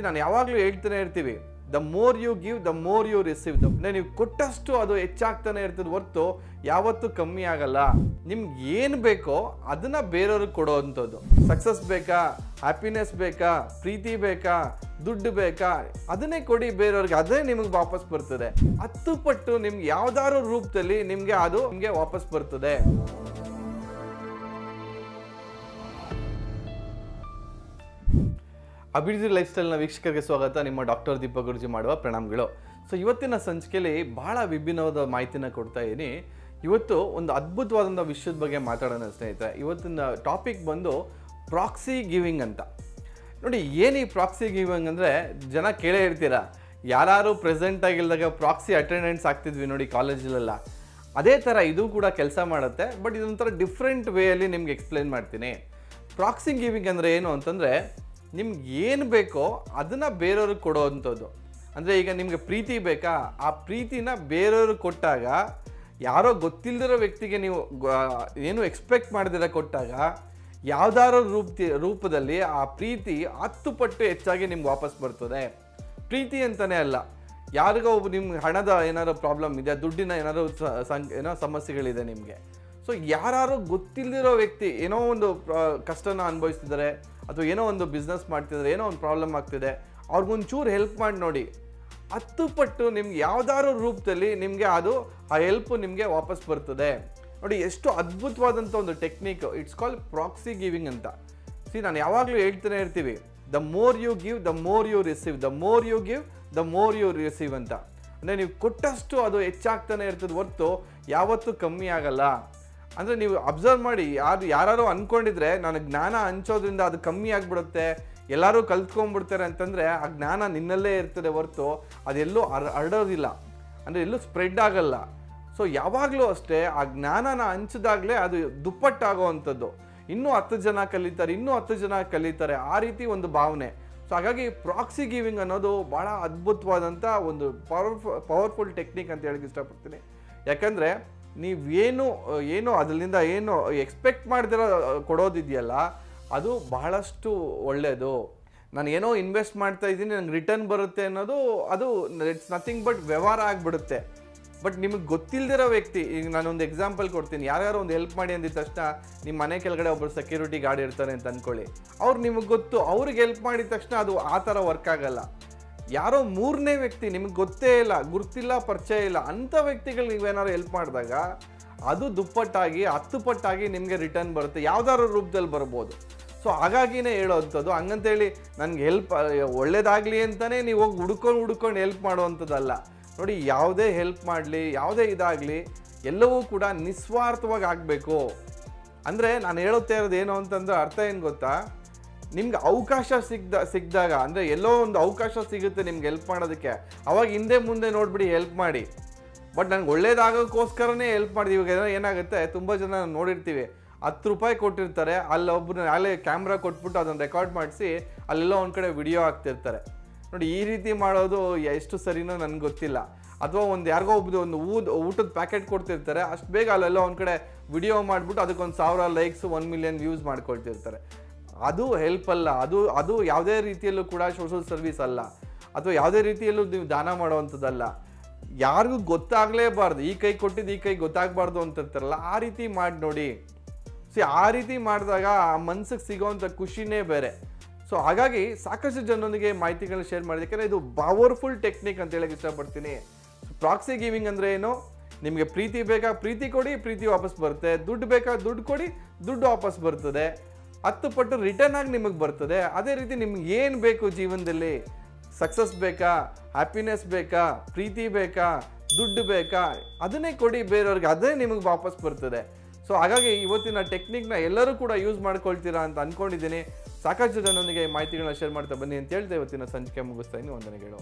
ನಾನು ಯಾವಾಗಲೂ ಹೇಳ್ತಾನೆ ಇರ್ತೀವಿ, the more you give the more you receive. ಅಂದರೆ ನೀವು ಕೊಟ್ಟಷ್ಟು ಅದು ಹೆಚ್ಚಾಗ್ತಾನೆ ಇರ್ತದೆ ಹೊರತು ಯಾವತ್ತೂ ಕಮ್ಮಿ ಆಗಲ್ಲ. ನಿಮ್ಗೆ ಏನು ಬೇಕೋ ಅದನ್ನ ಬೇರೆಯವ್ರಿಗೆ ಕೊಡೋವಂಥದ್ದು. ಸಕ್ಸಸ್ ಬೇಕಾ, ಹ್ಯಾಪಿನೆಸ್ ಬೇಕಾ, ಪ್ರೀತಿ ಬೇಕಾ, ದುಡ್ಡು ಬೇಕಾ, ಅದನ್ನೇ ಕೊಡಿ ಬೇರೆಯವ್ರಿಗೆ, ಅದೇ ನಿಮಗೆ ವಾಪಸ್ ಬರ್ತದೆ. 10 ಪಟ್ಟು ನಿಮ್ಗೆ ಯಾವ್ದಾದ್ರು ರೂಪದಲ್ಲಿ ನಿಮಗೆ ವಾಪಸ್ ಬರ್ತದೆ. ಅಭಿವೃದ್ಧಿ ಲೈಫ್ ಸ್ಟೈಲ್ನ ವೀಕ್ಷಕರಿಗೆ ಸ್ವಾಗತ. ನಿಮ್ಮ ಡಾಕ್ಟರ್ ದೀಪಕ್ ಗುರೂಜಿ ಮಾಡುವ ಪ್ರಣಾಮಗಳು. ಇವತ್ತಿನ ಸಂಚಿಕೆಯಲ್ಲಿ ಬಹಳ ವಿಭಿನ್ನವಾದ ಮಾಹಿತಿನ ಕೊಡ್ತಾ ಇದ್ದೀನಿ. ಇವತ್ತು ಒಂದು ಅದ್ಭುತವಾದಂಥ ವಿಷಯದ ಬಗ್ಗೆ ಮಾತಾಡೋಣ ಸ್ನೇಹಿತರೆ. ಇವತ್ತಿನ ಟಾಪಿಕ್ ಬಂದು ಪ್ರಾಕ್ಸಿ ಗಿವಿಂಗ್ ಅಂತ. ನೋಡಿ, ಏನು ಈ ಪ್ರಾಕ್ಸಿ ಗಿವಿಂಗ್ ಅಂದರೆ, ಜನ ಕೇಳೇ ಇರ್ತೀರಾ, ಯಾರು ಪ್ರೆಸೆಂಟ್ ಆಗಿಲ್ದಾಗ ಪ್ರಾಕ್ಸಿ ಅಟೆಂಡೆನ್ಸ್ ಆಗ್ತಿದ್ವಿ ನೋಡಿ ಕಾಲೇಜಲ್ಲೆಲ್ಲ, ಅದೇ ಥರ ಇದು ಕೂಡ ಕೆಲಸ ಮಾಡುತ್ತೆ. ಬಟ್ ಇದೊಂಥರ ಡಿಫ್ರೆಂಟ್ ವೇಯಲ್ಲಿ ನಿಮ್ಗೆ ಎಕ್ಸ್ಪ್ಲೈನ್ ಮಾಡ್ತೀನಿ. ಪ್ರಾಕ್ಸಿ ಗಿವಿಂಗ್ ಅಂದರೆ ಏನು ಅಂತಂದರೆ, ನಿಮ್ಗೆ ಏನು ಬೇಕೋ ಅದನ್ನು ಬೇರೆಯವ್ರಿಗೆ ಕೊಡೋವಂಥದ್ದು. ಅಂದರೆ ಈಗ ನಿಮಗೆ ಪ್ರೀತಿ ಬೇಕಾ, ಆ ಪ್ರೀತಿನ ಬೇರೆಯವ್ರಿಗೆ ಕೊಟ್ಟಾಗ, ಯಾರೋ ಗೊತ್ತಿಲ್ಲದಿರೋ ವ್ಯಕ್ತಿಗೆ ನೀವು ಏನು ಎಕ್ಸ್ಪೆಕ್ಟ್ ಮಾಡಿದಿರ ಕೊಟ್ಟಾಗ, ಯಾವುದಾದ್ರೂ ರೂಪದಲ್ಲಿ ಆ ಪ್ರೀತಿ 10 ಪಟ್ಟು ಹೆಚ್ಚಾಗಿ ನಿಮ್ಗೆ ವಾಪಸ್ ಬರ್ತದೆ. ಪ್ರೀತಿ ಅಂತಲೇ ಅಲ್ಲ, ಯಾರಿಗೋ ಒಬ್ಬ ನಿಮ್ಗೆ ಹಣದ ಏನಾದ್ರು ಪ್ರಾಬ್ಲಮ್ ಇದೆ, ದುಡ್ಡಿನ ಏನಾದ್ರು ಏನೋ ಸಮಸ್ಯೆಗಳಿದೆ ನಿಮಗೆ. ಯಾರು ಗೊತ್ತಿಲ್ಲದಿರೋ ವ್ಯಕ್ತಿ ಏನೋ ಒಂದು ಕಷ್ಟನ ಅನುಭವಿಸ್ತಿದ್ದಾರೆ, ಅಥವಾ ಏನೋ ಒಂದು ಬಿಸ್ನೆಸ್ ಮಾಡ್ತಿದ್ದಾರೆ, ಏನೋ ಒಂದು ಪ್ರಾಬ್ಲಮ್ ಆಗ್ತಿದೆ, ಅವ್ರಿಗೊಂಚೂರು ಹೆಲ್ಪ್ ಮಾಡಿ ನೋಡಿ, 10 ಪಟ್ಟು ನಿಮ್ಗೆ ಯಾವುದಾದ್ರೂ ರೂಪದಲ್ಲಿ ನಿಮಗೆ ಆ ಹೆಲ್ಪ್ ನಿಮಗೆ ವಾಪಸ್ ಬರ್ತದೆ. ನೋಡಿ, ಎಷ್ಟು ಅದ್ಭುತವಾದಂಥ ಒಂದು technique. It's called proxy giving ಅಂತ. ನಾನು ಯಾವಾಗಲೂ ಹೇಳ್ತಾನೆ ಇರ್ತೀವಿ, the more you give the more you receive, the more you give the more you receive ಅಂತ. ಅಂದರೆ ನೀವು ಕೊಟ್ಟಷ್ಟು ಅದು ಹೆಚ್ಚಾಗ್ತಾನೆ ಇರ್ತದೆ ಹೊರತು ಯಾವತ್ತೂ ಕಮ್ಮಿ ಆಗಲ್ಲ. ಅಂದರೆ ನೀವು ಅಬ್ಸರ್ವ್ ಮಾಡಿ, ಯಾರು ಅಂದ್ಕೊಂಡಿದ್ರೆ ನಾನು ಜ್ಞಾನ ಹಂಚೋದ್ರಿಂದ ಅದು ಕಮ್ಮಿ ಆಗಿಬಿಡುತ್ತೆ, ಎಲ್ಲರೂ ಕಲ್ತ್ಕೊಂಡ್ಬಿಡ್ತಾರೆ ಅಂತಂದರೆ, ಆ ಜ್ಞಾನ ನಿನ್ನಲ್ಲೇ ಇರ್ತದೆ ಹೊರತು ಅದೆಲ್ಲೂ ಹರಡೋದಿಲ್ಲ, ಅಂದರೆ ಎಲ್ಲೂ ಸ್ಪ್ರೆಡ್ ಆಗಲ್ಲ. ಯಾವಾಗಲೂ ಅಷ್ಟೇ, ಆ ಜ್ಞಾನನ ಹಂಚಿದಾಗಲೇ ಅದು ದುಪ್ಪಟ್ಟಾಗೋವಂಥದ್ದು. ಇನ್ನೂ 10 ಜನ ಕಲಿತಾರೆ, ಇನ್ನೂ 10 ಜನ ಕಲಿತಾರೆ, ಆ ರೀತಿ ಒಂದು ಭಾವನೆ. ಹಾಗಾಗಿ ಪ್ರಾಕ್ಸಿ ಗಿವಿಂಗ್ ಅನ್ನೋದು ಭಾಳ ಅದ್ಭುತವಾದಂಥ ಒಂದು ಪವರ್ಫುಲ್ ಟೆಕ್ನಿಕ್ ಅಂತ ಹೇಳಕ್ಕೆ ಇಷ್ಟಪಡ್ತೀನಿ. ಯಾಕಂದರೆ ನೀವೇನು ಅದರಿಂದ ಏನು ಎಕ್ಸ್ಪೆಕ್ಟ್ ಮಾಡ್ದಿರೋ ಕೊಡೋದಿದೆಯಲ್ಲ, ಅದು ಬಹಳಷ್ಟು ಒಳ್ಳೆಯದು. ನಾನು ಏನೋ ಇನ್ವೆಸ್ಟ್ ಮಾಡ್ತಾ ಇದ್ದೀನಿ, ನಂಗೆ ರಿಟರ್ನ್ ಬರುತ್ತೆ ಅನ್ನೋದು ಅದು ಇಟ್ಸ್ ನಥಿಂಗ್ ಬಟ್ ವ್ಯವಹಾರ ಆಗಿಬಿಡುತ್ತೆ. ಬಟ್ ನಿಮಗೆ ಗೊತ್ತಿಲ್ಲದಿರೋ ವ್ಯಕ್ತಿ, ಈಗ ನಾನೊಂದು ಎಕ್ಸಾಂಪಲ್ ಕೊಡ್ತೀನಿ. ಯಾರ್ಯಾರು ಒಂದು ಹೆಲ್ಪ್ ಮಾಡಿ ಅಂದಿದ ತಕ್ಷಣ ನಿಮ್ಮ ಮನೆ ಕೆಳಗಡೆ ಒಬ್ಬರು ಸೆಕ್ಯೂರಿಟಿ ಗಾರ್ಡ್ ಇರ್ತಾರೆ ಅಂತ ಅಂದ್ಕೊಳ್ಳಿ, ಅವ್ರು ನಿಮಗೆ ಗೊತ್ತು, ಅವ್ರಿಗೆ ಹೆಲ್ಪ್ ಮಾಡಿದ ತಕ್ಷಣ ಅದು ಆ ಥರ ವರ್ಕ್ ಆಗಲ್ಲ. ಯಾರೋ 3ನೇ ವ್ಯಕ್ತಿ, ನಿಮಗೆ ಗೊತ್ತೇ ಇಲ್ಲ, ಗುರ್ತಿಲ್ಲ, ಪರಿಚಯ ಇಲ್ಲ, ಅಂಥ ವ್ಯಕ್ತಿಗಳು ನೀವೇನಾದ್ರು ಹೆಲ್ಪ್ ಮಾಡಿದಾಗ ಅದು ದುಪ್ಪಟ್ಟಾಗಿ 10 ಪಟ್ಟಾಗಿ ನಿಮಗೆ ರಿಟರ್ನ್ ಬರುತ್ತೆ, ಯಾವುದಾದ್ರು ರೂಪದಲ್ಲಿ ಬರ್ಬೋದು. ಹಾಗಾಗಿನೇ ಹೇಳೋವಂಥದ್ದು. ಹಂಗಂತೇಳಿ ನನಗೆ ಹೆಲ್ಪ್ ಒಳ್ಳೇದಾಗಲಿ ಅಂತಲೇ ನೀವು ಹೋಗಿ ಹುಡ್ಕೊಂಡು ಹೆಲ್ಪ್ ಮಾಡುವಂಥದ್ದಲ್ಲ. ನೋಡಿ, ಯಾವುದೇ ಹೆಲ್ಪ್ ಮಾಡಲಿ, ಯಾವುದೇ ಇದಾಗಲಿ, ಎಲ್ಲವೂ ಕೂಡ ನಿಸ್ವಾರ್ಥವಾಗಿ ಆಗಬೇಕು. ಅಂದರೆ ನಾನು ಹೇಳುತ್ತಾ ಇರೋದು ಏನು ಅಂತಂದ್ರೆ, ಅರ್ಥ ಏನು ಗೊತ್ತಾ, ನಿಮ್ಗೆ ಅವಕಾಶ ಸಿಕ್ಕಿದಾಗ, ಅಂದರೆ ಎಲ್ಲೋ ಒಂದು ಅವಕಾಶ ಸಿಗುತ್ತೆ ನಿಮ್ಗೆ ಹೆಲ್ಪ್ ಮಾಡೋದಕ್ಕೆ, ಅವಾಗ ಹಿಂದೆ ಮುಂದೆ ನೋಡಿಬಿಡಿ ಹೆಲ್ಪ್ ಮಾಡಿ. ಬಟ್ ನನಗೆ ಒಳ್ಳೇದಾಗೋಕ್ಕೋಸ್ಕರನೇ ಹೆಲ್ಪ್ ಮಾಡಿದೀವಿ. ಇವಾಗ ಏನಾಗುತ್ತೆ, ತುಂಬ ಜನ ನಾವು ನೋಡಿರ್ತೀವಿ, 10 ರೂಪಾಯಿ ಕೊಟ್ಟಿರ್ತಾರೆ, ಅಲ್ಲೊಬ್ಬರು ಅಲ್ಲೇ ಕ್ಯಾಮ್ರಾ ಕೊಟ್ಬಿಟ್ಟು ಅದನ್ನು ರೆಕಾರ್ಡ್ ಮಾಡಿಸಿ ಅಲ್ಲೆಲ್ಲೋ ಒಂದು ಕಡೆ ವಿಡಿಯೋ ಹಾಕ್ತಿರ್ತಾರೆ. ನೋಡಿ, ಈ ರೀತಿ ಮಾಡೋದು ಎಷ್ಟು ಸರಿನೋ ನನಗೆ ಗೊತ್ತಿಲ್ಲ. ಅಥವಾ ಯಾರಿಗೋ ಒಬ್ಬರು ಒಂದು ಊಟದ ಪ್ಯಾಕೆಟ್ ಕೊಡ್ತಿರ್ತಾರೆ, ಅಷ್ಟು ಬೇಗ ಅಲ್ಲೆಲ್ಲ ಒಂದು ಕಡೆ ವಿಡಿಯೋ ಮಾಡಿಬಿಟ್ಟು ಅದಕ್ಕೊಂದು 1000 ಲೈಕ್ಸ್ 1 ಮಿಲಿಯನ್ ವ್ಯೂಸ್ ಮಾಡ್ಕೊಳ್ತಿರ್ತಾರೆ. ಅದು ಹೆಲ್ಪ್ ಅಲ್ಲ, ಅದು ಯಾವುದೇ ರೀತಿಯಲ್ಲೂ ಕೂಡ ಸೋಷಲ್ ಸರ್ವಿಸ್ ಅಲ್ಲ, ಅಥವಾ ಯಾವುದೇ ರೀತಿಯಲ್ಲೂ ನೀವು ದಾನ ಮಾಡುವಂಥದ್ದಲ್ಲ. ಯಾರಿಗೂ ಗೊತ್ತಾಗಲೇಬಾರ್ದು, ಈ ಕೈ ಕೊಟ್ಟಿದ್ದು ಈ ಕೈ ಗೊತ್ತಾಗಬಾರ್ದು ಅಂತಿರ್ತಾರಲ್ಲ, ಆ ರೀತಿ ಮಾಡಿ ನೋಡಿ. ಆ ರೀತಿ ಮಾಡಿದಾಗ ಆ ಮನ್ಸಿಗೆ ಸಿಗೋವಂಥ ಖುಷಿನೇ ಬೇರೆ. ಹಾಗಾಗಿ ಸಾಕಷ್ಟು ಜನರೊಂದಿಗೆ ಮಾಹಿತಿಗಳನ್ನ ಶೇರ್ ಮಾಡಿದ್ದಕ್ಕೆ ಇದು ಪವರ್ಫುಲ್ ಟೆಕ್ನಿಕ್ ಅಂತ ಹೇಳಕ್ಕೆ ಇಷ್ಟಪಡ್ತೀನಿ. ಪ್ರಾಕ್ಸಿ ಗಿವಿಂಗ್ ಅಂದರೆ ಏನು, ನಿಮಗೆ ಪ್ರೀತಿ ಬೇಕಾ, ಪ್ರೀತಿ ಕೊಡಿ, ಪ್ರೀತಿ ವಾಪಸ್ ಬರುತ್ತೆ. ದುಡ್ಡು ಬೇಕಾ, ದುಡ್ಡು ಕೊಡಿ, ದುಡ್ಡು ವಾಪಸ್ ಬರ್ತದೆ. 10 ಪಟ್ಟು ರಿಟರ್ನ್ ಆಗಿ ನಿಮಗೆ ಬರ್ತದೆ. ಅದೇ ರೀತಿ ನಿಮ್ಗೆ ಏನು ಬೇಕು ಜೀವನದಲ್ಲಿ, ಸಕ್ಸಸ್ ಬೇಕಾ, ಹ್ಯಾಪಿನೆಸ್ ಬೇಕಾ, ಪ್ರೀತಿ ಬೇಕಾ, ದುಡ್ಡು ಬೇಕಾ, ಅದನ್ನೇ ಕೊಡಿ ಬೇರೆಯವ್ರಿಗೆ, ಅದೇ ನಿಮಗೆ ವಾಪಸ್ ಬರ್ತದೆ. ಹಾಗಾಗಿ ಇವತ್ತಿನ ಟೆಕ್ನಿಕ್ನ ಎಲ್ಲರೂ ಕೂಡ ಯೂಸ್ ಮಾಡ್ಕೊಳ್ತೀರಾ ಅಂತ ಅಂದ್ಕೊಂಡಿದ್ದೀನಿ. ಸಾಕಷ್ಟು ಜನರೊಂದಿಗೆ ಮಾಹಿತಿಗಳನ್ನ ಶೇರ್ ಮಾಡ್ತಾ ಬನ್ನಿ ಅಂತ ಹೇಳ್ತಾ ಇವತ್ತಿನ ಸಂಚಿಕೆ ಮುಗಿಸ್ತಾ ಇದ್ದೀನಿ. ವಂದನೆಗಳು.